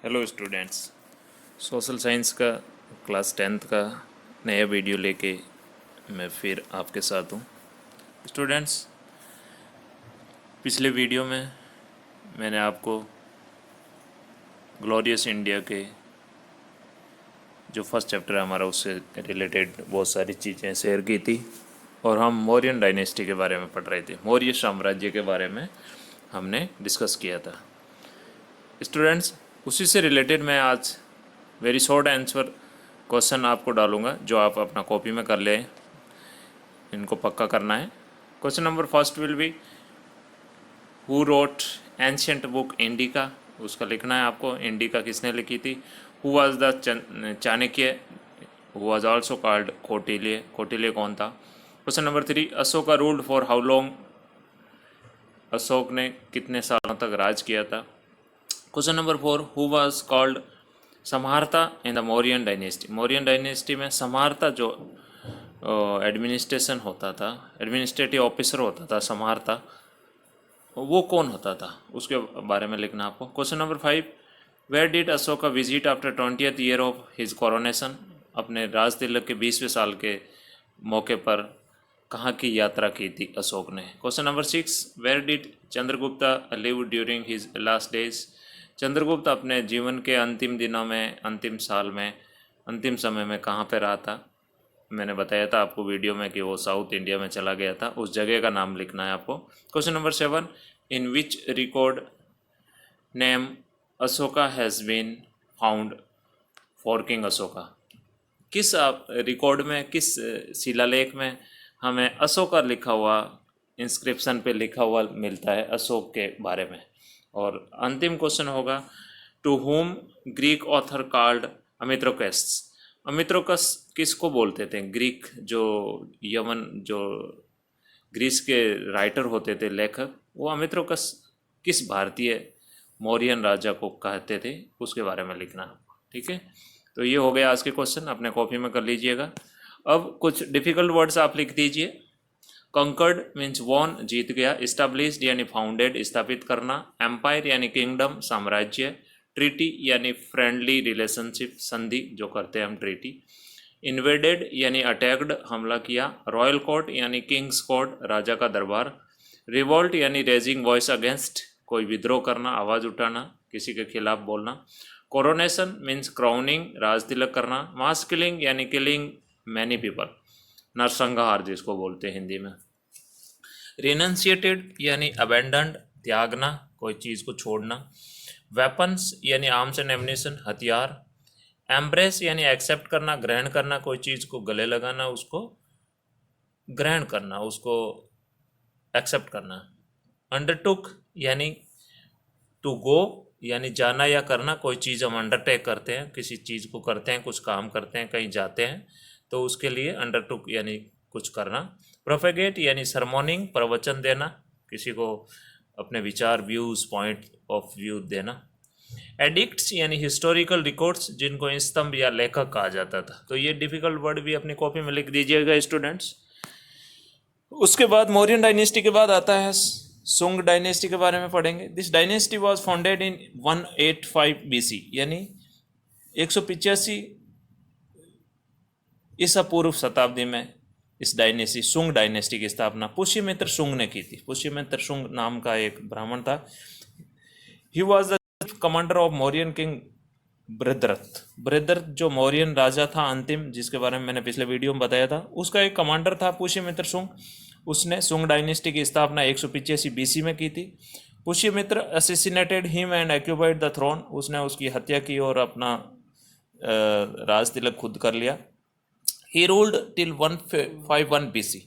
Hello students, social science का class 10th का नया वीडियो लेके मैं फिर आपके साथ हूँ। स्टूडेंट्स, पिछले वीडियो में मैंने आपको ग्लोरियस इंडिया के जो फर्स्ट चैप्टर है हमारा उससे रिलेटेड बहुत सारी चीज़ें शेयर की थी और हम मौर्यन डायनेस्टी के बारे में पढ़ रहे थे। मौर्य साम्राज्य के बारे में हमने डिस्कस किया था। स्टूडेंट्स, उसी से रिलेटेड मैं आज वेरी शॉर्ट आंसर क्वेश्चन आपको डालूंगा जो आप अपना कॉपी में कर लें। इनको पक्का करना है। Question number first will be who wrote ancient book Indica. उसका लिखना है आपको, इंडिका किसने लिखी थी। Who was the Chanakya, who was also called Kautilya. Kautilya कौन था। Question number 3, Ashoka ruled for how long. Ashok ने कितने सालों तक राज किया था। Question number 4, who was called samaharta in the Mauryan dynasty. Mauryan dynasty में समहारता जो एडमिनिस्ट्रेशन होता था, एडमिनिस्ट्रेटिव ऑफिसर होता था समहारता, वो कौन होता था उसके बारे में लिखना आपको। Question number 5, where did Ashoka visit after 20th year of his coronation. अपने राज तिलक के 20वें साल के मौके पर कहाँ की यात्रा की थी अशोक ने। Question number 6, where did Chandragupta live during his last days. Chandragupt अपने जीवन के अंतिम दिनों में, अंतिम साल में, अंतिम समय में कहाँ पे रहा था। मैंने बताया था आपको वीडियो में कि वो साउथ इंडिया में चला गया था। उस जगह का नाम लिखना है आपको। Question number 7, in which record name Ashoka has been found for king Ashoka. किस रिकॉर्ड में, किस शिलालेख में हमें अशोका लिखा हुआ, इंस्क्रिप्शन पे लिखा हुआ मिलता है अशोक के बारे में। और अंतिम क्वेश्चन होगा, to whom Greek author called Amitrochates. Amitrochates किसको बोलते थे। ग्रीक जो यमन, जो ग्रीस के राइटर होते थे, लेखक, वो अमित्रोकस किस भारतीय मौर्यन राजा को कहते थे उसके बारे में लिखना। ठीक है, तो ये हो गया आज के क्वेश्चन, अपने कॉपी में कर लीजिएगा। अब कुछ डिफिकल्ट वर्ड्स आप लिख दीजिए। कंकर्ड मीन्स वॉन, जीत गया। इस्टेब्लिश्ड यानी फाउंडेड, स्थापित करना। एम्पायर यानी किंगडम, साम्राज्य। ट्रीटी यानी फ्रेंडली रिलेशनशिप, संधि जो करते हैं हम, ट्रीटी। इन्वेडेड यानी अटैक्ड, हमला किया। रॉयल कोर्ट यानी किंग्स कोर्ट, राजा का दरबार। रिवोल्ट यानी रेजिंग वॉइस अगेंस्ट, कोई विद्रोह करना, आवाज़ उठाना, किसी के खिलाफ बोलना। Coronation means crowning, Raj Tilak करना। मास किलिंग यानी किलिंग मैनी पीपल, नरसंहार जिसको बोलते हैं हिंदी में। रिनंसिएटेड यानी अबेंडन्ड, त्यागना, कोई चीज़ को छोड़ना। वेपन्स यानी आर्म्स एंड एम्युनिशन, हथियार। एम्ब्रेस यानी एक्सेप्ट करना, ग्रहण करना, कोई चीज़ को गले लगाना, उसको ग्रहण करना, उसको एक्सेप्ट करना। अंडरटुक यानी टू गो यानी जाना या करना, कोई चीज़ हम अंडरटेक करते हैं, किसी चीज़ को करते हैं, कुछ काम करते हैं, कहीं जाते हैं, तो उसके लिए अंडरटुक यानी कुछ करना। प्रोपेगेट यानी सरमोनिंग, प्रवचन देना, किसी को अपने विचार, व्यूज़, पॉइंट ऑफ व्यू देना। एडिक्ट्स यानी हिस्टोरिकल रिकॉर्ड्स, जिनको स्तंभ या लेखक कहा जाता था। तो ये डिफिकल्ट वर्ड भी अपनी कॉपी में लिख दीजिएगा स्टूडेंट्स। उसके बाद मौर्यन डायनेस्टी के बाद आता है सुंग डायनेस्टी के बारे में पढ़ेंगे। This dynasty was founded in 185 BC, यानी 185 ईसा पूर्व शताब्दी में इस डायनेस्टी, सुंग डायनेस्टी की स्थापना पुष्यमित्र सुंग ने की थी। पुष्यमित्र सुंग नाम का एक ब्राह्मण था। He was the commander of Mauryan king Brihadratha. Brihadratha जो मौर्यन राजा था अंतिम, जिसके बारे में मैंने पिछले वीडियो में बताया था, उसका एक कमांडर था पुष्यमित्र सुंग। उसने सुंग डायनेस्टी की स्थापना 185 BC में की थी। Pushyamitra assassinated him and occupied the throne. उसने उसकी हत्या की और अपना राज तिलक खुद कर लिया। He ruled till 151 BC।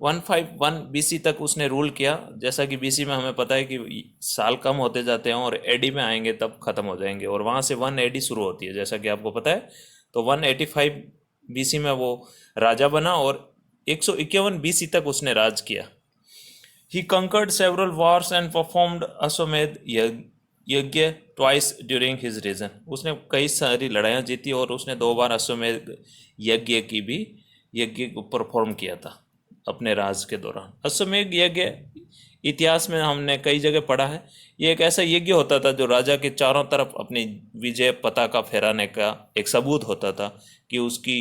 151 BC तक उसने रूल किया। जैसा कि BC में हमें पता है कि साल कम होते जाते हैं और AD में आएंगे तब खत्म हो जाएंगे, और वहाँ से 1 AD शुरू होती है, जैसा कि आपको पता है। तो 185 BC में वो राजा बना और 151 BC तक उसने राज किया। He conquered several wars and performed Ashwamedha yajna twice during his reason. उसने कई सारी लड़ाइयाँ जीती और उसने 2 बार अश्वमेध यज्ञ की भी यज्ञ को परफॉर्म किया था अपने राज के दौरान। अश्वमेध यज्ञ इतिहास में हमने कई जगह पढ़ा है। ये एक ऐसा यज्ञ होता था जो राजा के चारों तरफ अपनी विजय पताका फहराने का एक सबूत होता था कि उसकी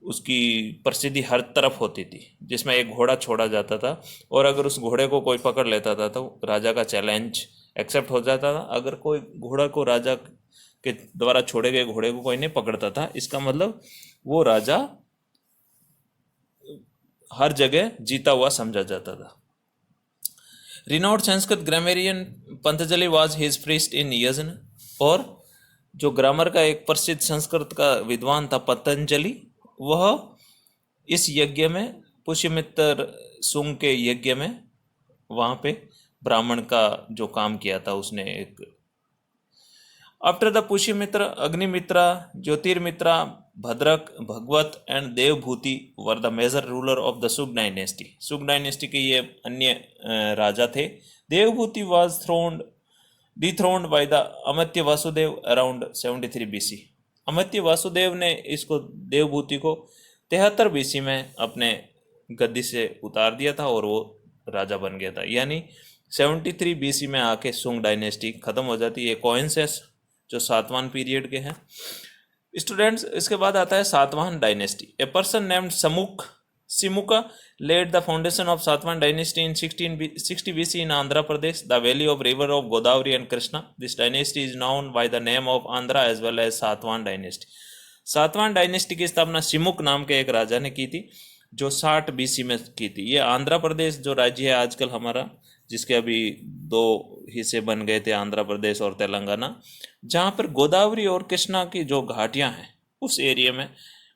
उसकी प्रसिद्धि हर तरफ होती थी, जिसमें एक घोड़ा छोड़ा जाता था और अगर उस घोड़े को कोई पकड़ लेता था तो राजा का चैलेंज एक्सेप्ट हो जाता था। अगर कोई घोड़ा को राजा के द्वारा छोड़े गए घोड़े को कोई नहीं पकड़ता था, इसका मतलब वो राजा हर जगह जीता हुआ समझा जाता था। Renowned Sanskrit grammarian Patanjali was his priest in yajna, और जो ग्रामर का एक प्रसिद्ध संस्कृत का विद्वान था पतंजलि, वह इस यज्ञ में पुष्यमित्र सुंग के यज्ञ में वहाँ पे ब्राह्मण का जो काम किया था उसने एक। After the Pushyamitra, Agnimitra, Jyotirmitra, Bhadraka, Bhagavata and Devabhuti were the major ruler of the Sunga dynasty. Sunga dynasty के ये अन्य राजा थे। Devabhuti was dethroned by the Amatya Vasudeva around 73 BC। Amatya Vasudeva ने इसको देवभूति को 73 BC में अपने गद्दी से उतार दिया था और वो राजा बन गया था। यानी 73 BC में आके सुंग डायनेस्टी खत्म हो जाती है। कोइंसेस जो सातवां पीरियड के हैं स्टूडेंट्स। इसके बाद आता है सातवां dynasty. A person named Simuka laid the foundation of Satwan dynasty in 1660 BC in Andhra Pradesh, the valley of river of Godavari and Krishna. This dynasty is known by the name of Andhra as well as Satwan dynasty. सातवां dynasty की स्थापना सिमुक नाम के एक राजा ने की थी जो 60 BC में की थी। ये आंध्र प्रदेश जो राज्य है आजकल हमारा, जिसके अभी 2 हिस्से बन गए थे, आंध्र प्रदेश और तेलंगाना, जहाँ पर गोदावरी और कृष्णा की जो घाटियाँ हैं उस एरिया में,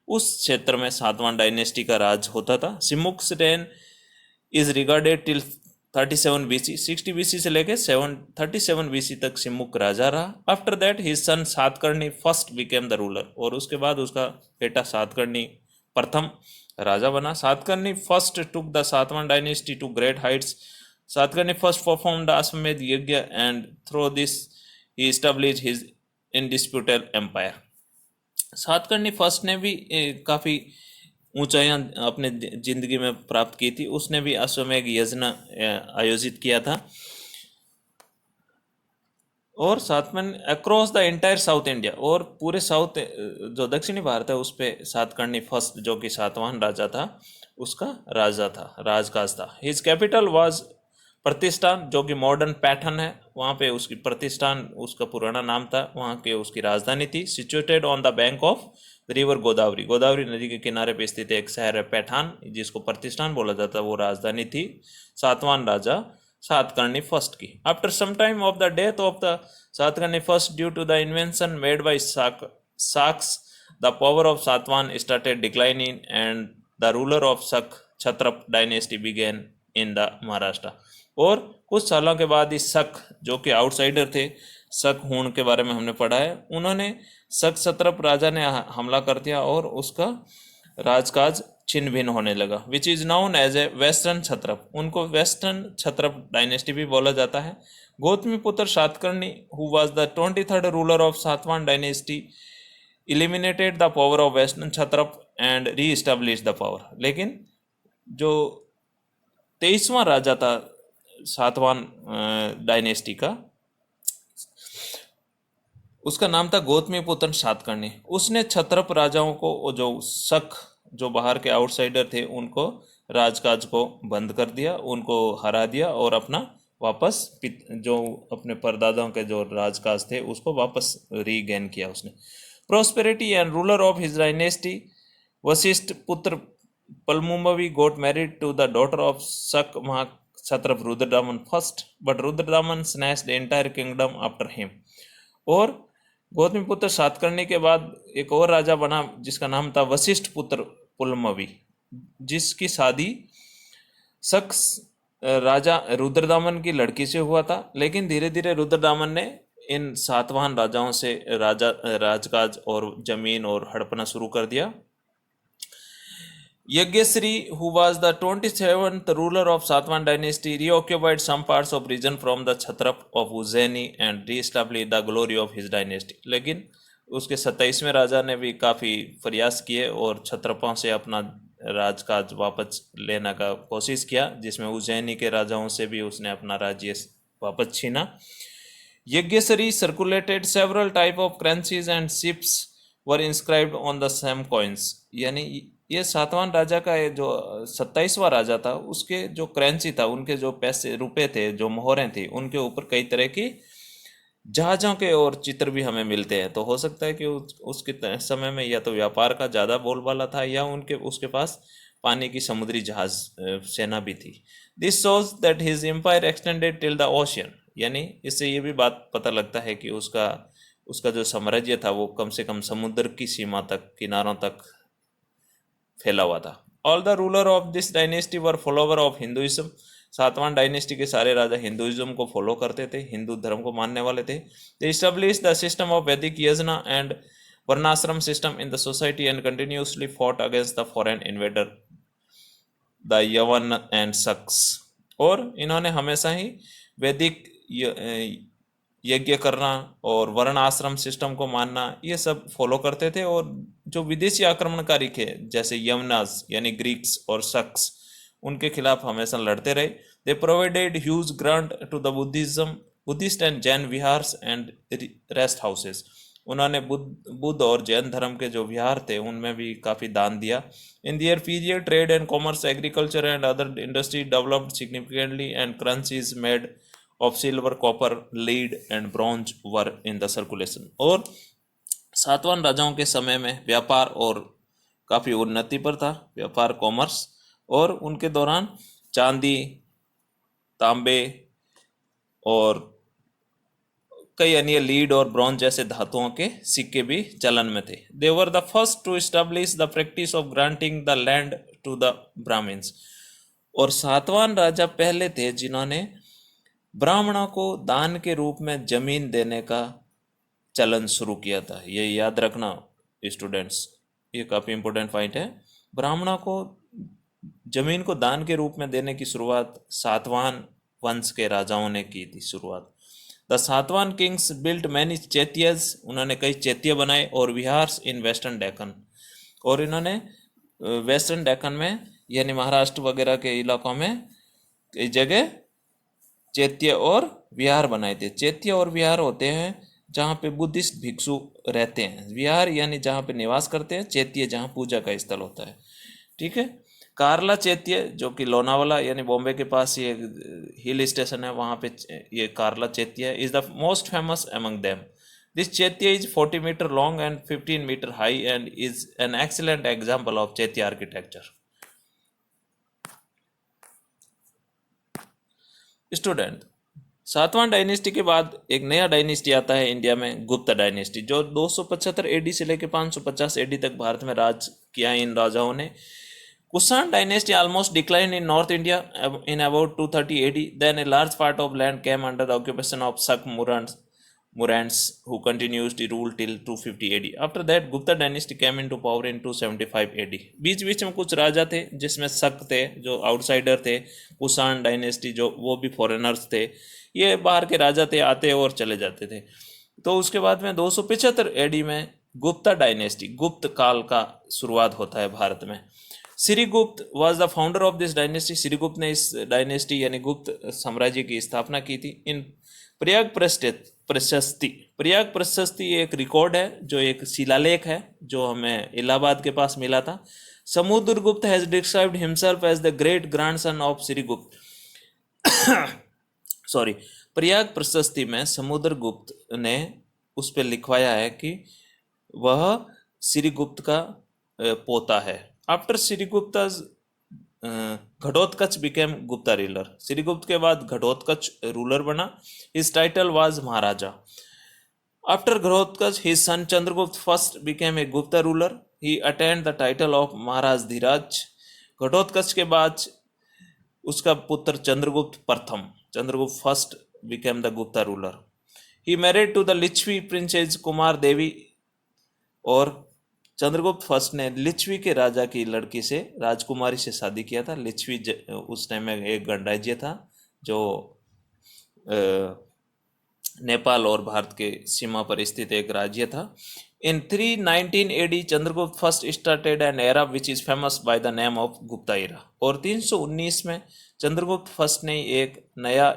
उस क्षेत्र में सातवां डायनेस्टी का राज होता था। Simuka's reign is regarded till 37 BC। 60 BC से लेके 37 BC तक सिमुक राजा रहा। After that his son Satakarni first became the ruler, और उसके बाद उसका बेटा सातकर्णी प्रथम राजा बना। Satakarni first took the Satavahana dynasty to great heights. Satakarni first perform the Ashwamedha yajna and through this he established his undisputed empire. Satakarni first ने भी काफ़ी ऊंचाइयां अपने जिंदगी में प्राप्त की थी। उसने भी अश्वमेध यज्ञ आयोजित किया था। और साथ में across the entire south India, और पूरे साउथ जो दक्षिणी भारत है उस पर सातकर्णी फर्स्ट जो कि सातवां राजा था उसका राजकाज था। हिज कैपिटल वाज प्रतिष्ठान, जो कि मॉडर्न पैठन है, वहाँ पे उसकी प्रतिष्ठान उसका पुराना नाम था, वहाँ के उसकी राजधानी थी। Situated on the bank of river Godavari, Godavari नदी के किनारे पे स्थित एक शहर है पैठान, जिसको प्रतिष्ठान बोला जाता है, वो राजधानी थी सातवां राजा सातकर्णी फर्स्ट की। After some time of the death of the Satakarni first due to the invention made by Shakas, the power of Satavahana started declining and the ruler of Shaka Kshatrapa dynasty began in the Maharashtra. और कुछ सालों के बाद इस शक, जो कि आउटसाइडर थे, शक हूण के बारे में हमने पढ़ा है, उन्होंने शक क्षत्रप राजा ने हमला कर दिया और उसका राजकाज छिन्न भिन्न होने लगा। Which is known as a western Kshatrapa, उनको वेस्टर्न क्षत्रप डायनेस्टी भी बोला जाता है। Gautamiputra Satakarni who was the 23rd ruler of Satavahana dynasty eliminated the power of western Kshatrapa and reestablish the power. लेकिन जो 23वां राजा था सातवान डायनेस्टी का, उसका नाम था गौतमी पुत्र सातकर्णी। उसने क्षत्रप राजाओं को, जो शक जो बाहर के आउटसाइडर थे, उनको राजकाज को बंद कर दिया, उनको हरा दिया और अपना वापस जो अपने परदादाओं के जो राजकाज थे उसको वापस रीगेन किया उसने। Prosperity and ruler of his dynasty Vashishthiputra Pulumavi got married to the daughter of Shaka Mahakshatrapa Rudradaman first, but Rudradaman snatched the entire kingdom after him. और गौतमी पुत्र सातकर्णी के बाद एक और राजा बना जिसका नाम था वशिष्ठ पुत्र पुलमवी, जिसकी शादी शक राजा रुद्रदामन की लड़की से हुआ था। लेकिन धीरे धीरे रुद्रदामन ने इन सातवाहन राजाओं से राजकाज और जमीन और हड़पना शुरू कर दिया। Yagyasri, who was the 27th ruler of Satwan dynasty, reoccupied some parts of region from the Chhatrap of Ujjaini and re-established the glory of his dynasty. लेकिन उसके 27वें राजा ने भी काफ़ी प्रयास किए और क्षत्रपों से अपना राजकाज वापस लेने का कोशिश किया, जिसमें उज्जैनी के राजाओं से भी उसने अपना राज्य वापस छीना। Yajneshwari circulated several type of currencies and ships were inscribed on the same coins. यानी ये सातवां राजा का जो 27वां राजा था, उसके जो करेंसी था, उनके जो पैसे रुपए थे, जो मोहरें थी, उनके ऊपर कई तरह की जहाज़ों के और चित्र भी हमें मिलते हैं। तो हो सकता है कि उसके समय में या तो व्यापार का ज़्यादा बोलबाला था, या उसके पास पानी की समुद्री जहाज सेना भी थी। This shows that his empire extended till the ocean. यानी इससे ये भी बात पता लगता है कि उसका उसका जो साम्राज्य था वो कम से कम समुद्र की सीमा तक, किनारों तक फैला हुआ था। All the ruler of this dynasty were follower of Hinduism. सातवां डायनेस्टी के सारे राजा हिंदुइज्म को फॉलो करते थे, हिंदू धर्म को मानने वाले थे। दे इस्टेब्लिश द सिस्टम ऑफ वैदिक यजना एंड वर्णाश्रम system in the society and continuously fought against the foreign invader the यवन एंड सक्स। और इन्होंने हमेशा ही वैदिक यज्ञ करना और वर्ण आश्रम सिस्टम को मानना, ये सब फॉलो करते थे। और जो विदेशी आक्रमणकारी थे, जैसे यवनास यानी ग्रीक्स और सक्स, उनके खिलाफ हमेशा लड़ते रहे। They provided huge grant to the Buddhist and Jain viharas and rest houses. उन्होंने बुद्ध और जैन धर्म के जो विहार थे उनमें भी काफ़ी दान दिया। In their period trade and commerce, agriculture and other industry developed significantly and currencies made of silver, copper, lead and bronze were in the circulation. और सातवां राजाओं के समय में व्यापार और काफ़ी उन्नति पर था, व्यापार, कॉमर्स, और उनके दौरान चांदी, तांबे और कई अन्य लीड और ब्रॉन्ज जैसे धातुओं के सिक्के भी चलन में थे। They were the first to establish the practice of granting the land to the Brahmins. और सातवां राजा पहले थे जिन्होंने ब्राह्मणों को दान के रूप में जमीन देने का चलन शुरू किया था। ये याद रखना स्टूडेंट्स, ये काफ़ी इंपॉर्टेंट पॉइंट है। ब्राह्मणों को जमीन को दान के रूप में देने की शुरुआत सातवां वंश के राजाओं ने की थी शुरुआत। The Satavahana kings built many chaityas. उन्होंने कई चैत्य बनाए और विहार्स इन वेस्टर्न डेक्कन। और इन्होंने वेस्टर्न डेक्कन में यानी महाराष्ट्र वगैरह के इलाकों में कई जगह चैत्य और विहार बनाए थे। चैत्य और विहार होते हैं जहाँ पे बुद्धिस्ट भिक्षु रहते हैं। विहार यानी जहाँ पे निवास करते हैं, चैत्य जहाँ पूजा का स्थल होता है। ठीक है। कार्ला चैत्य जो कि लोनावाला यानी बॉम्बे के पास ये हिल स्टेशन है, वहाँ पे ये Karla chaitya is the most famous among them. This chaitya is 40 metre long and 15 metre high and is an excellent example of chaitya architecture. Student, Satavahana dynasty के बाद एक नया डायनेस्टी आता है इंडिया में, गुप्ता डायनेस्टी, जो 275 एडी से लेकर 550 एडी तक भारत में राज किया इन राजाओं ने। Kushan dynasty almost declined in North India in about 230 AD. Then a large part of land came under the occupation of Shak Murans, who continues to rule till 250 AD. After that, Gupta dynasty came into power in 275 AD. बीच बीच में कुछ राजा थे जिसमें शक थे जो outsider थे, Kushan dynasty जो वो भी फॉरेनर्स थे, ये बाहर के राजा थे, आते और चले जाते थे। तो उसके बाद में 275 एडी में गुप्ता डायनेस्टी, गुप्त काल का शुरुआत होता है भारत में। Srigupta was the founder of this dynasty. Srigupta ने इस डायनेस्टी यानी गुप्त साम्राज्य की स्थापना की थी। इन प्रयाग प्रशस्ति, प्रयाग प्रशस्ति एक रिकॉर्ड है, जो एक शिलालेख है जो हमें इलाहाबाद के पास मिला था। Samudragupta has described himself as the great grandson of Srigupta. Sorry, Prayag Prashasti में समुद्रगुप्त ने उस पर लिखवाया है कि वह श्रीगुप्त का पोता है। After Srigupta's Ghatotkacha became Gupta ruler. Srigupta के बाद घटोत्कच रूलर बना। His title was Maharaja. After Ghatotkacha his son Chandragupta first became a Gupta ruler. He attend the title of महाराज धीराज। घटोत्कच के बाद उसका पुत्र चंद्रगुप्त प्रथम, Chandragupta first, became the Gupta ruler. He married to the Lichchhavi princess Kumara Devi. और चंद्रगुप्त फर्स्ट ने लिच्छवी के राजा की लड़की से, राजकुमारी से शादी किया था। लिच्छवी उस टाइम में एक गणराज्य था जो नेपाल और भारत के सीमा पर स्थित एक राज्य था। इन 319 AD Chandragupta first started an era which is famous by the name of Gupta era. और 319 में चंद्रगुप्त फर्स्ट ने एक नया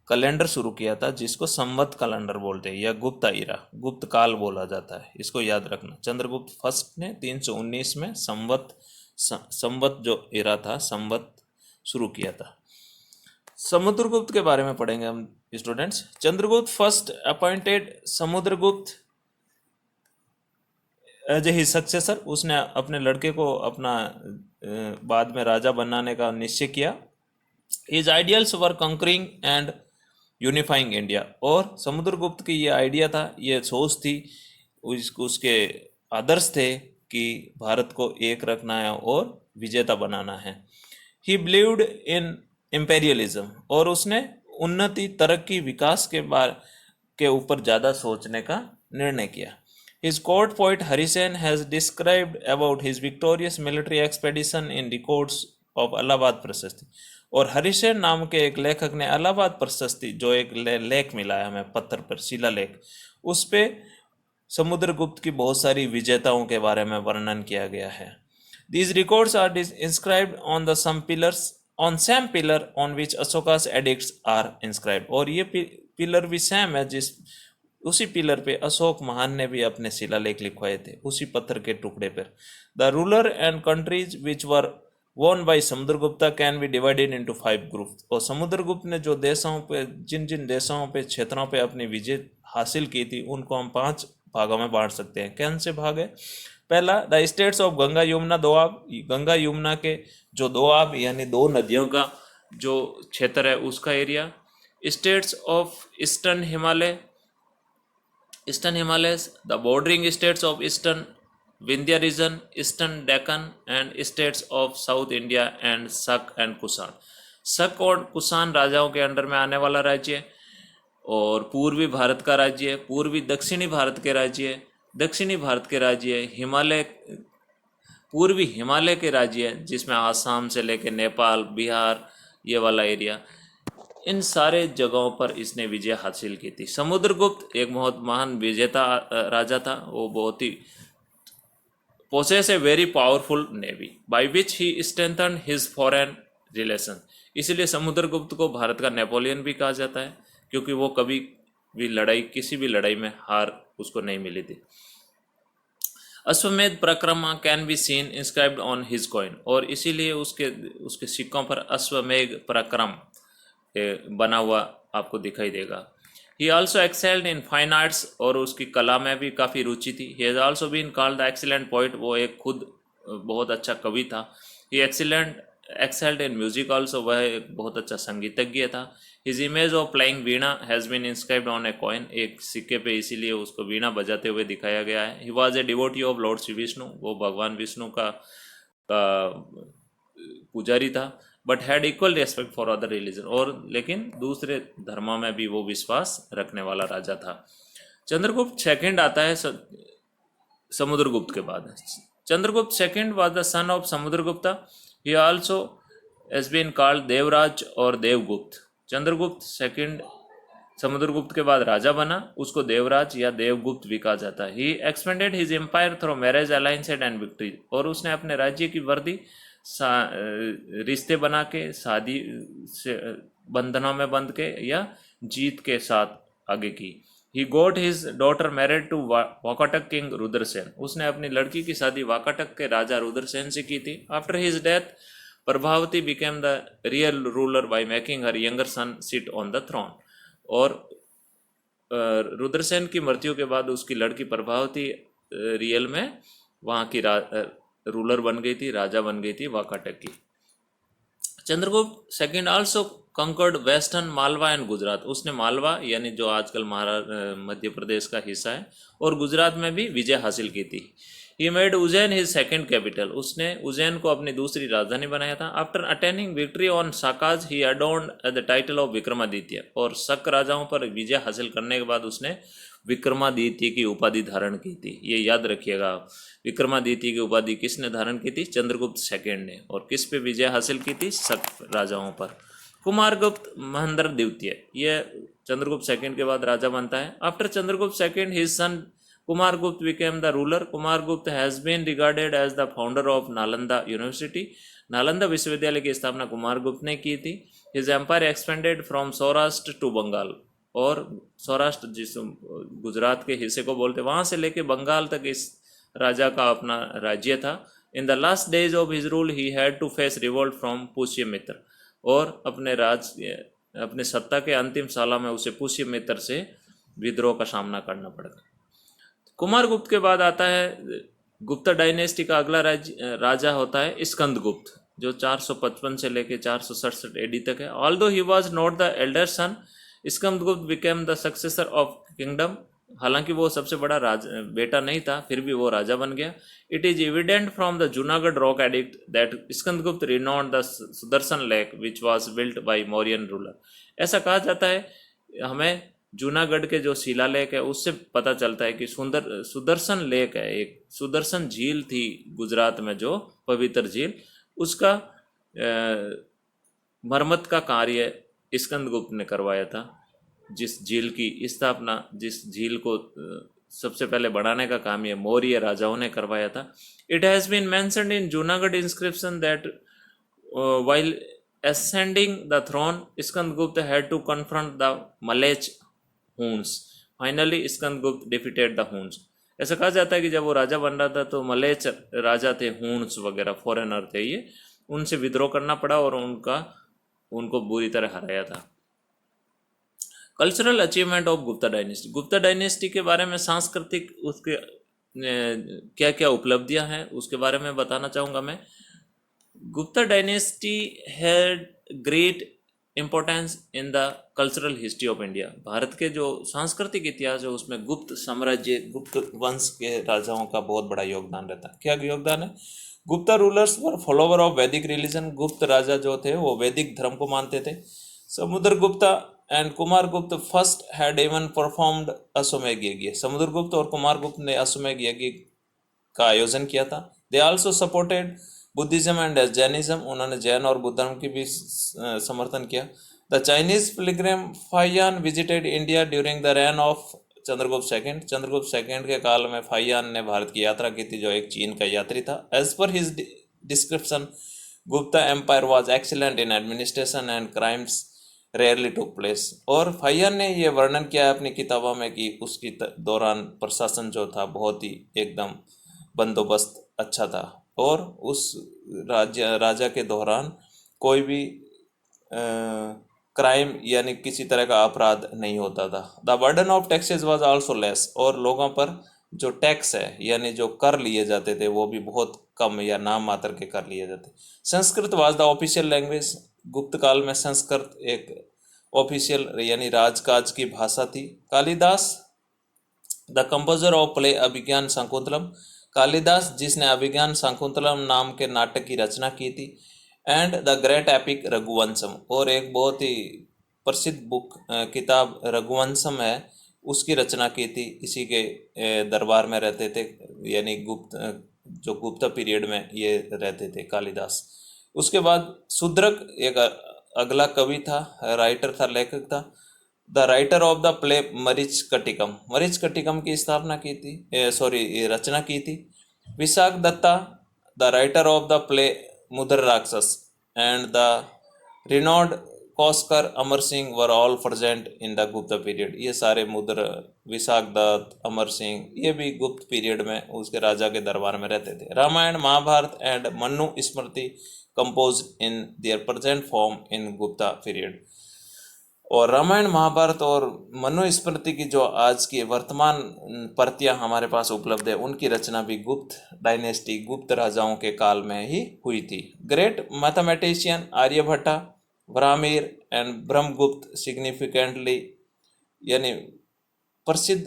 कैलेंडर शुरू किया था जिसको संवत कैलेंडर बोलते हैं या गुप्ता एरा, गुप्त काल बोला जाता है। इसको याद रखना, चंद्रगुप्त फर्स्ट ने 319 में संवत जो एरा था, संवत शुरू किया था। समुद्रगुप्त के बारे में पढ़ेंगे हम students. Chandragupta first appointed Samudragupta as a his successor. उसने अपने लड़के को अपना बाद में राजा बनाने का निश्चय किया। His ideals were concurring and unifying India. और समुद्रगुप्त की ये आइडिया था, ये सोच थी, उसके आदर्श थे कि भारत को एक रखना है और विजेता बनाना है। ही बिलीव्ड इन इम्पेरियलिज्म। और उसने उन्नति, तरक्की, विकास के ऊपर ज़्यादा सोचने का निर्णय किया। His court poet Harisen has described about his victorious military expedition in records of Allahabad प्रशस्ति। और हरिसेन नाम के एक लेखक ने अलाहाबाद प्रशस्ति, जो एक लेख मिला है हमें पत्थर पर, शिलालेख, उस पे समुद्रगुप्त की बहुत सारी विजेताओं के बारे में वर्णन किया गया है। These records are inscribed on the some pillars on same pillar on which Ashoka's edicts are inscribed। और ये पिलर भी सेम है, उसी पिलर पे अशोक महान ने भी अपने शिलालेख लिखवाए थे, उसी पत्थर के टुकड़े पर। The ruler and countries which were won by Samudragupta can be divided into 5 groups. और समुद्रगुप्त ने जो देशों पे, जिन जिन देशों पे, क्षेत्रों पे अपनी विजय हासिल की थी, उनको हम 5 भागों में बांट सकते हैं। कौन से भाग है? पहला, the states of Ganga Yamuna Doab. Ganga Yamuna के जो दोआब यानी 2 नदियों का जो क्षेत्र है, उसका area. States of eastern Himalaya, eastern Himalayas, the bordering states of eastern Vindhya region, eastern Deccan and states of south India and Shaka and Kushan. Shaka और कुषाण राजाओं के अंडर में आने वाला राज्य है। और पूर्वी भारत का राज्य है, पूर्वी दक्षिणी भारत के राज्य है, दक्षिणी भारत के राज्य है, हिमालय, पूर्वी हिमालय के राज्य है, जिसमें आसाम से लेकर नेपाल, बिहार, ये वाला एरिया, इन सारे जगहों पर इसने विजय हासिल की थी। समुद्रगुप्त एक बहुत महान विजेता राजा था। वो बहुत ही possess a very powerful navy by which he strengthened his foreign relations। इसलिए समुद्रगुप्त को भारत का नेपोलियन भी कहा जाता है, क्योंकि वो कभी भी लड़ाई, किसी भी लड़ाई में हार उसको नहीं मिली थी। अश्वमेध पराक्रम can be seen inscribed on his coin. और इसीलिए उसके सिक्कों पर अश्वमेध पराक्रम बना हुआ आपको दिखाई देगा। He also excelled in fine arts. और उसकी कला में भी काफ़ी रुचि थी। He has also been called the excellent poet. वो एक खुद बहुत अच्छा कवि था। He excelled in music also. वह एक बहुत अच्छा संगीतज्ञ था। His image of playing veena has been inscribed on a coin. एक सिक्के पे इसीलिए उसको वीणा बजाते हुए दिखाया गया है। ही was a devotee of Lord Shri Vishnu. वो भगवान विष्णु का पुजारी था। But had equal respect for other religion. और लेकिन दूसरे धर्मों में भी वो विश्वास रखने वाला राजा था। चंद्रगुप्त सेकंड आता है समुद्रगुप्त के बाद। Chandragupta second was the son of Samudragupta. He also has been called Devraj और देवगुप्त। चंद्रगुप्त सेकंड समुद्रगुप्त के बाद राजा बना, उसको देवराज या देवगुप्त भी कहा जाता है। He expanded his empire through marriage, alliance and victory. और उसने अपने राज्य की वृद्धि रिश्ते बना के, शादी से बंधनों में बंध के या जीत के साथ आगे की। He got his daughter married to Vakataka king Rudrasena. उसने अपनी लड़की की शादी वाकाटक के राजा रुद्रसेन से की थी। After his death Prabhavati became the real ruler by making her younger son sit on the throne. और रुद्रसेन की मृत्यु के बाद उसकी लड़की प्रभावती रियल में वहाँ की रूलर बन गई थी, राजा बन गई थी वाकाटक की। Chandragupta second also conquered western Malwa and Gujarat. उसने मालवा यानी जो आजकल मध्य प्रदेश का हिस्सा है और गुजरात में भी विजय हासिल की थी। He made Ujjain his second capital. उसने उज्जैन को अपनी दूसरी राजधानी बनाया था। After attaining victory on साकाज he adorned the title of Vikramaditya. और शक राजाओं पर विजय हासिल करने के बाद उसने विक्रमादित्य की उपाधि धारण की थी। ये याद रखिएगा, विक्रमादित्य की उपाधि किसने धारण की थी? चंद्रगुप्त सेकंड ने। और किस पे विजय हासिल की थी? शक राजाओं पर। कुमारगुप्त महेंद्र द्वितीय, ये चंद्रगुप्त सेकंड के बाद राजा बनता है। After Chandragupta second his son Kumar Gupta became the ruler. Kumar Gupta has been regarded as the founder of Nalanda university. Nalanda विश्वविद्यालय की स्थापना कुमार गुप्त ने की थी। His empire expanded from Saurashtra to Bengal, और सौराष्ट्र जिस गुजरात के हिस्से को बोलते, वहाँ से लेके बंगाल तक इस राजा का अपना राज्य था। In the last days of his rule he had to face revolt from Pushyamitra, और अपने सत्ता के अंतिम सालों में उसे पुष्यमित्र से विद्रोह का सामना करना पड़ा। कुमार गुप्त के बाद आता है गुप्ता डायनेस्टी का अगला राजा होता है स्कंदगुप्त, जो 455 से लेके 467 एडी तक है। Although he was not the elder son, Skandagupta became the successor of kingdom. हालांकि वो सबसे बड़ा बेटा नहीं था, फिर भी वो राजा बन गया। It is evident from the Junagadh rock edict that Skandagupta renowned the Sudarshan lake which was built by Mauryan ruler. ऐसा कहा जाता है, हमें जूनागढ़ के जो शिलालेख है उससे पता चलता है कि सुदर्शन लेक है, एक सुदर्शन झील थी गुजरात में, जो पवित्र झील, उसका मरम्मत का कार्य स्कंदगुप्त ने करवाया था। जिस झील की स्थापना, जिस झील को सबसे पहले बढ़ाने का काम ये मौर्य राजाओं ने करवाया था। It has been mentioned in Junagadh inscription that while ascending the throne, Skandgupta had to confront the Malech Huns. Finally, Skandgupta defeated the Huns. ऐसा कहा जाता है कि जब वो राजा बन रहा था तो मलेच राजा थे, हुन्स वगैरह फॉरेनर थे ये, उनसे विद्रोह करना पड़ा और उनको बुरी तरह हराया था। Cultural achievement of Gupta dynasty. Gupta dynasty के बारे में सांस्कृतिक उसके क्या क्या उपलब्धियां हैं उसके बारे में बताना चाहूँगा मैं। Gupta dynasty had great importance in the cultural history of India. Bharat के जो सांस्कृतिक इतिहास है उसमें गुप्त साम्राज्य, गुप्त वंश के राजाओं का बहुत बड़ा योगदान रहता है। क्या योगदान है? Gupta rulers were follower of वैदिक रिलीजन। गुप्त राजा जो थे वो वैदिक धर्म को मानते थे। समुद्रगुप्ता एंड कुमार गुप्त first had even performed Ashwamedha यज्ञ। समुद्रगुप्त और कुमार गुप्त ने अश्वमेध यज्ञ का आयोजन किया था। They also supported Buddhism and Jainism. उन्होंने जैन और बुद्ध धर्म की भी समर्थन किया। The Chinese Pilgrim Fa-Hien visited India during the rain of Chandragupta second. Chandragupta second के काल में फाइयान ने भारत की यात्रा की थी, जो एक चीन का यात्री था। As per his description, Gupta empire was excellent in administration and crimes rarely took place. और फाइयान ने ये वर्णन किया है अपनी किताबों में कि उसकी दौरान प्रशासन जो था बहुत ही एकदम बंदोबस्त अच्छा था, और उस राजा के दौरान कोई भी क्राइम यानी किसी तरह का अपराध नहीं होता था। The burden of taxes was also less. और लोगों पर जो टैक्स है यानी जो कर लिए जाते थे वो भी बहुत कम या नाम मात्र के कर लिए जाते। Sanskrit was the official language. गुप्त काल में संस्कृत एक ऑफिशियल यानी राजकाज की भाषा थी। Kalidas the composer of play Abhijnana Shakuntalam. Kalidas जिसने अभिज्ञान शाकुंतलम नाम के नाटक की रचना की थी। And the great epic Raghuvamsham. और एक बहुत ही प्रसिद्ध बुक किताब रघुवंशम है, उसकी रचना की थी। इसी के दरबार में रहते थे, यानी जो गुप्ता पीरियड में ये रहते थे कालिदास। उसके बाद शूद्रक एक अगला कवि था, राइटर था, लेखक था। The writer of the play Mrichchhakatikam. Mrichchhakatikam की स्थापना की थी, रचना की थी। Vishakh Datta the writer of the play Mudra Rakshasa and the renowned koshkar Amar Singh were all present in the Gupta period. ये सारे मुद्र, विशाख दत्त, अमर सिंह, ये भी गुप्त पीरियड में उसके राजा के दरबार में रहते थे। Ramayana, Mahabharata and Manu Smriti compose in their present form in Gupta period. और रामायण, महाभारत और मनुस्मृति की जो आज की वर्तमान प्रतियां हमारे पास उपलब्ध है, उनकी रचना भी गुप्त डायनेस्टी, गुप्त राजाओं के काल में ही हुई थी। Great mathematician Aryabhatta, Varahamihira and Brahmagupta significantly, यानी प्रसिद्ध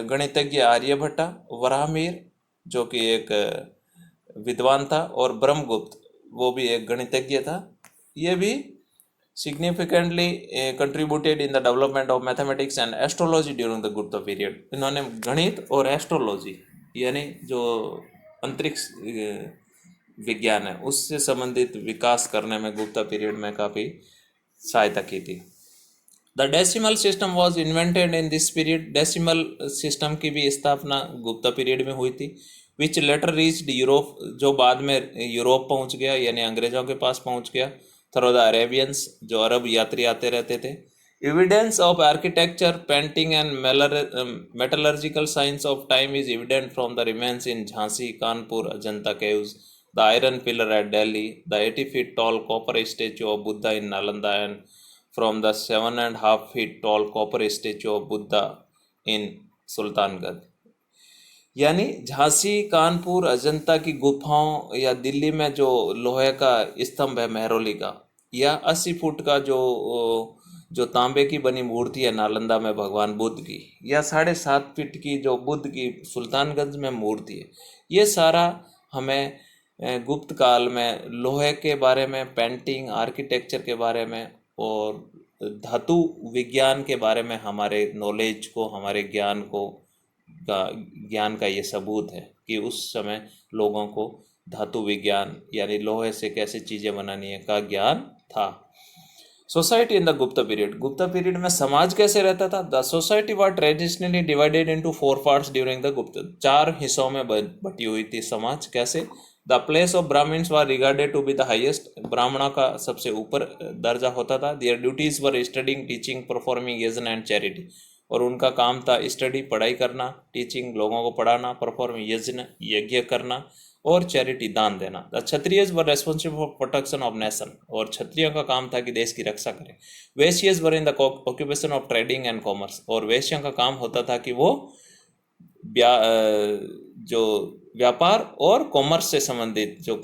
गणितज्ञ आर्यभट्टा, ब्राह्मीर जो कि एक विद्वान था, और ब्रह्मगुप्त वो भी एक गणितज्ञ था। ये भी significantly contributed in the development of mathematics and astrology during the Gupta period. इन्होंने गणित और एस्ट्रोलॉजी यानी जो अंतरिक्ष विज्ञान है उससे संबंधित विकास करने में गुप्ता पीरियड में काफ़ी सहायता की थी। The decimal system was invented in this period. Decimal system की भी स्थापना गुप्त पीरियड में हुई थी। विच लेटर रीच्ड यूरोप, जो बाद में यूरोप पहुंच गया, यानी अंग्रेजों के पास पहुंच गया। थ्रू द अरेबियंस, जो अरब यात्री आते रहते थे। Evidence of architecture, painting and metallurgical science of time is evident from the remains in Jhansi, Kanpur, Ajanta caves, the iron pillar at Delhi, the 80 feet tall copper statue of Buddha in Nalanda, and from the 7.5 feet tall copper statue of Buddha in Sultanganj. यानी झांसी, कानपुर, अजंता की गुफाओं, या दिल्ली में जो लोहे का स्तंभ है मेहरौली का, या 80 फुट का जो तांबे की बनी मूर्ति है नालंदा में भगवान बुद्ध की, या 7.5 फीट की जो बुद्ध की सुल्तानगंज में मूर्ति है, ये सारा हमें गुप्त काल में लोहे के बारे में, पेंटिंग, आर्किटेक्चर के बारे में और धातु विज्ञान के बारे में हमारे नॉलेज को, हमारे ज्ञान का ये सबूत है कि उस समय लोगों को धातु विज्ञान यानी लोहे से कैसे चीज़ें बनानी है का ज्ञान था। Society in the Gupta period. Gupta period में समाज कैसे रहता था? The society was traditionally divided into 4 parts during the Gupta. 4 हिस्सों में बटी हुई थी समाज। कैसे? The place of Brahmins were regarded to be the highest. ब्राह्मणों का सबसे ऊपर दर्जा होता था। Their duties were studying, teaching, performing yajna and charity. और उनका काम था स्टडी, पढ़ाई करना, टीचिंग, लोगों को पढ़ाना, परफॉर्मिंग यज्ञ, यज्ञ करना, और चैरिटी, दान देना। The Kshatriyas were responsible for protection of nation. और क्षत्रियों का काम था कि देश की रक्षा करें। Vaishyas were in the occupation of trading and commerce. और वैश्यों का काम होता था कि वो जो व्यापार और कॉमर्स से संबंधित जो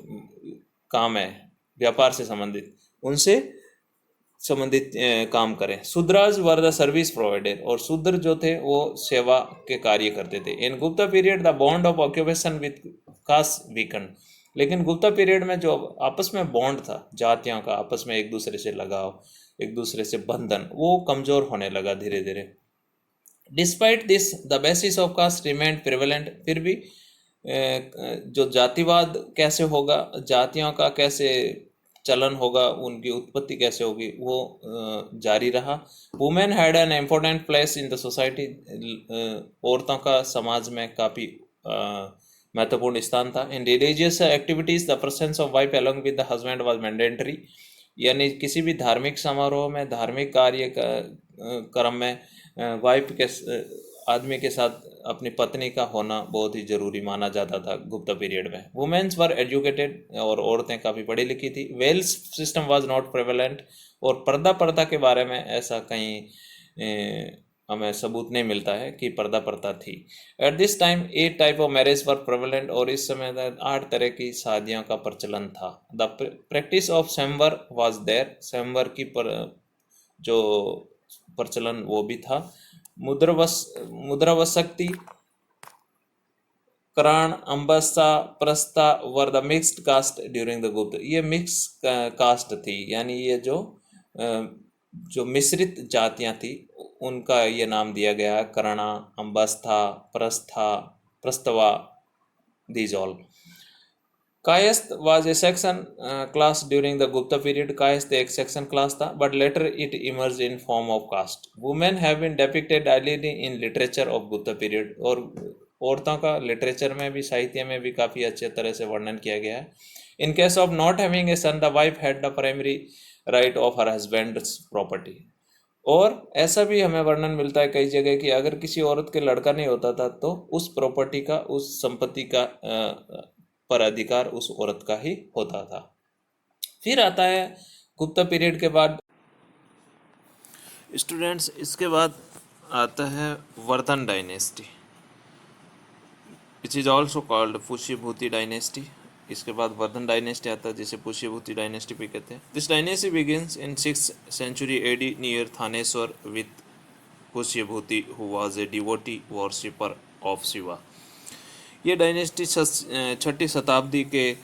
काम है, व्यापार से संबंधित, उनसे संबंधित काम करें। Shudras were the service provider. और शूद्र जो थे वो सेवा के कार्य करते थे। In Gupta period the bond of occupation with caste weaken. लेकिन गुप्ता पीरियड में जो आपस में बॉन्ड था, जातियों का आपस में एक दूसरे से लगाव, एक दूसरे से बंधन, वो कमजोर होने लगा धीरे धीरे। Despite this the basis of caste remained prevalent. फिर भी जो जातिवाद कैसे होगा, जातियों का कैसे चलन होगा, उनकी उत्पत्ति कैसे होगी, वो जारी रहा। Women had an important place in the society. औरतों का समाज में काफ़ी महत्वपूर्ण स्थान था। इन religious activities the presence of wife along with the husband was mandatory. यानी किसी भी धार्मिक समारोह में, धार्मिक कार्य क्रम में वाइफ के आदमी के साथ अपनी पत्नी का होना बहुत ही जरूरी माना जाता था गुप्ता पीरियड में। Women's were educated. और औरतें काफ़ी पढ़ी लिखी थी। Veils system was not prevalent. और पर्दा के बारे में ऐसा कहीं हमें सबूत नहीं मिलता है कि पर्दा थी। At this time 8 type of marriage were prevalent. और इस समय 8 तरह की शादियों का प्रचलन था। The practice of swayamvar was there. Swayamvar की जो प्रचलन वो भी था। Murdhavasikta, Karana, Ambastha, Parasava were the mixed caste during the Gupta. ये मिक्स कास्ट थी, यानी ये जो मिश्रित जातियां थी उनका ये नाम दिया गया है। Karana, Ambastha, Parasava, Parasava, these all. Kayastha was a section class during the Gupta period. Kayastha एक section class था, but later it emerged in form of caste. Women have been depicted highly in literature of Gupta period. और औरतों का लिटरेचर में भी, साहित्य में भी काफ़ी अच्छे तरह से वर्णन किया गया है। In case of not having a son, the wife had the primary right of her husband's property. और ऐसा भी हमें वर्णन मिलता है कई जगह कि अगर किसी औरत के लड़का नहीं होता था तो उस प्रॉपर्टी का, उस संपत्ति का पर अधिकार उस औरत का ही होता था। फिर आता है गुप्ता पीरियड के बाद स्टूडेंट्स, इसके बाद आता है Vardhan dynasty, it is also called Pushyabhuti dynasty. इसके बाद वर्धन डायनेस्टी आता है जिसे पुष्यभूति डायनेस्टी भी कहते हैं। This dynasty begins in 6th century AD near Thaneshwar with Pushyabhuti who was a devotee worshipper of Shiva. ये डायनेस्टी 6ठी शताब्दी के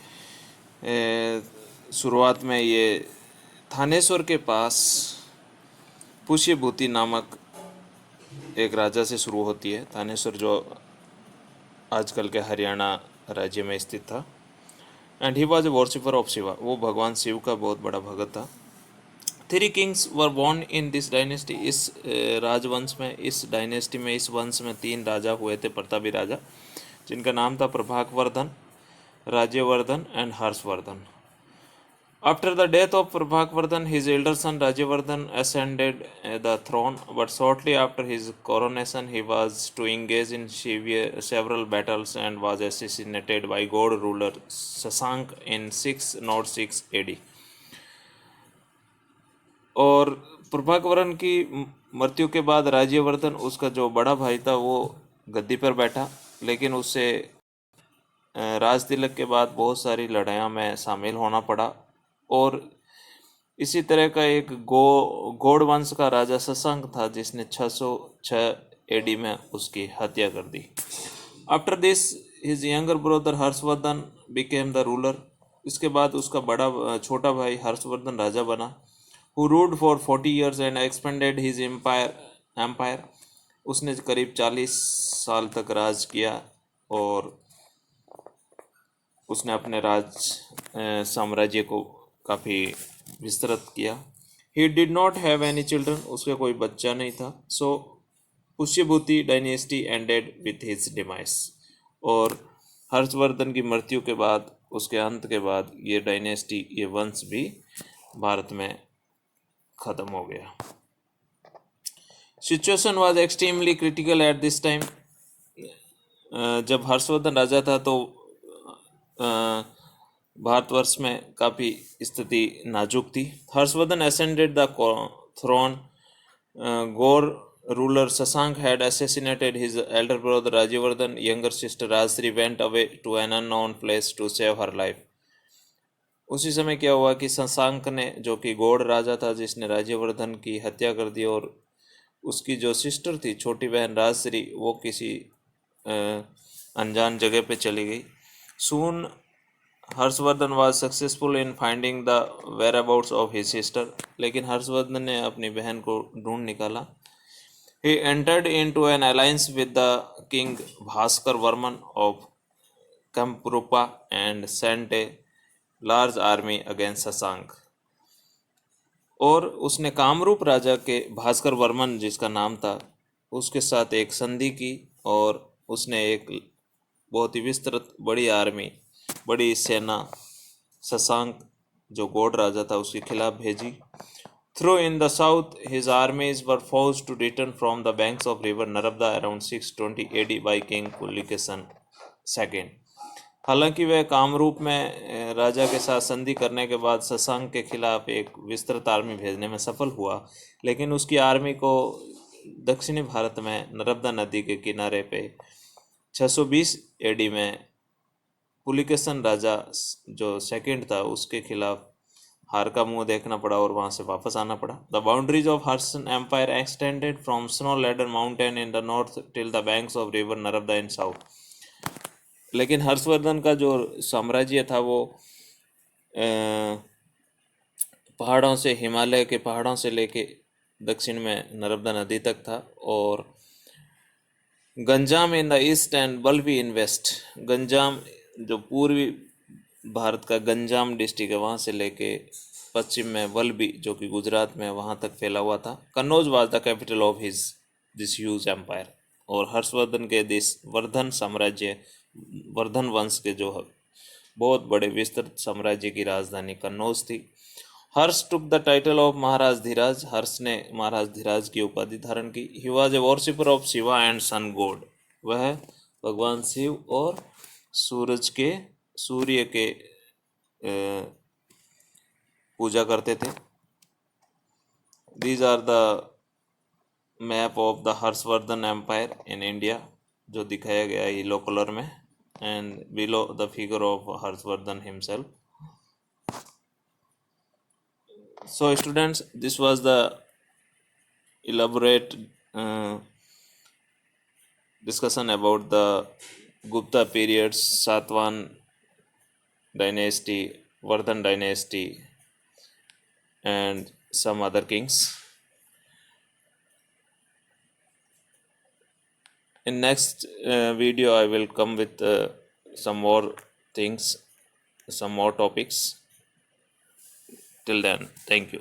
शुरुआत में ये थानेश्वर के पास पुष्यभूति नामक एक राजा से शुरू होती है। थानेश्वर जो आजकल के हरियाणा राज्य में स्थित था। And he was a worshipper of Shiva. वो भगवान शिव का बहुत बड़ा भगत था। 3 Kings were born in this dynasty, इस राजवंश में, इस डायनेस्टी में, इस वंश में 3 राजा हुए थे, प्रतापी राजा, जिनका नाम था Prabhakarvardhan, Rajyavardhan and Harshvardhan. After the death of Prabhakvardan, his elder son Rajyavardhan ascended the throne, but shortly after his coronation, he was to engage in several battles and was assassinated by God ruler Sasank in 606 AD. और प्रभाकरण की मृत्यु के बाद राज्यवर्धन, उसका जो बड़ा भाई था, वो गद्दी पर बैठा, लेकिन उसे राज तिलक के बाद बहुत सारी लड़ाइयों में शामिल होना पड़ा. और इसी तरह का एक गौड़ वंश का राजा शशांक था, जिसने 606 एडी में उसकी हत्या कर दी. After this his younger brother Harshvardhan became the ruler. इसके बाद उसका छोटा भाई हर्षवर्धन राजा बना. Who ruled for 40 years and expanded his empire. उसने करीब 40 साल तक राज किया और उसने अपने साम्राज्य को काफ़ी विस्तृत किया. He did not have any children. उसका कोई बच्चा नहीं था. So Pushyabhuti dynasty ended with his demise. और हर्षवर्धन की मृत्यु के बाद, उसके अंत के बाद, ये डायनेस्टी, ये वंश भी भारत में ख़त्म हो गया. Situation was extremely critical at this time. जब हर्षवर्धन राजा था तो भारतवर्ष में काफ़ी स्थिति नाजुक थी. Harshvardhan ascended the throne. Gaur ruler Sasank had assassinated his elder brother Rajyavardhan. Younger sister Rajsri went away to an unknown place to save her life. उसी समय क्या हुआ कि शशांक ने, जो कि गौड़ राजा था, जिसने राज्यवर्धन की हत्या कर दी, और उसकी जो सिस्टर थी, छोटी बहन राजश्री, वो किसी अनजान जगह पे चली गई. Soon Harshvardhan was successful in finding the whereabouts of his sister. लेकिन हर्षवर्धन ने अपनी बहन को ढूंढ निकाला. He entered into an alliance with the king Bhaskar Varman of Kamprupa and sent a large army against Sasank. और उसने कामरूप राजा के भास्कर वर्मन, जिसका नाम था, उसके साथ एक संधि की, और उसने एक बहुत ही विस्तृत बड़ी आर्मी, बड़ी सेना शशांक, जो गौड़ राजा था, उसके खिलाफ भेजी. Through in the south his armies were forced to return from the banks of river Narmada around 620 AD by king Pulakeshin second. हालांकि वह कामरूप में राजा के साथ संधि करने के बाद शशांक के खिलाफ एक विस्तृत आर्मी भेजने में सफल हुआ, लेकिन उसकी आर्मी को दक्षिणी भारत में नर्मदा नदी के किनारे पे 620 AD में पुलिकेशन राजा जो सेकंड था, उसके खिलाफ हार का मुंह देखना पड़ा और वहां से वापस आना पड़ा. The boundaries of Harsha's empire extended from snow laden mountain in the north till the banks of river Narmada in south. लेकिन हर्षवर्धन का जो साम्राज्य था, वो पहाड़ों से, हिमालय के पहाड़ों से लेके दक्षिण में नर्मदा नदी तक था. और Ganjam in the east and बल्बी इन वेस्ट. गंजाम, जो पूर्वी भारत का गंजाम डिस्ट्रिक्ट है, वहाँ से लेके पश्चिम में वल्लभी, जो कि गुजरात में, वहाँ तक फैला हुआ था. Kannauj was the capital of this huge empire. और हर्षवर्धन के दिस वर्धन साम्राज्य, वर्धन वंश के जो बहुत बड़े विस्तृत साम्राज्य की राजधानी कन्नौज थी. Harsha took the title of महाराज धीराज. हर्ष ने महाराज धीराज की उपाधि धारण की. He was a worshipper of Shiva and sun god. वह भगवान शिव और सूर्य के पूजा करते थे. These are the map of the Harshavardhan empire in India, जो दिखाया गया है येलो कलर में, and below the figure of Harshavardhan himself. So students, this was the elaborate discussion about the Gupta periods, Satwan dynasty, Vardhan dynasty, and some other kings. In next video, I will come with some more things, some more topics. Till then, thank you.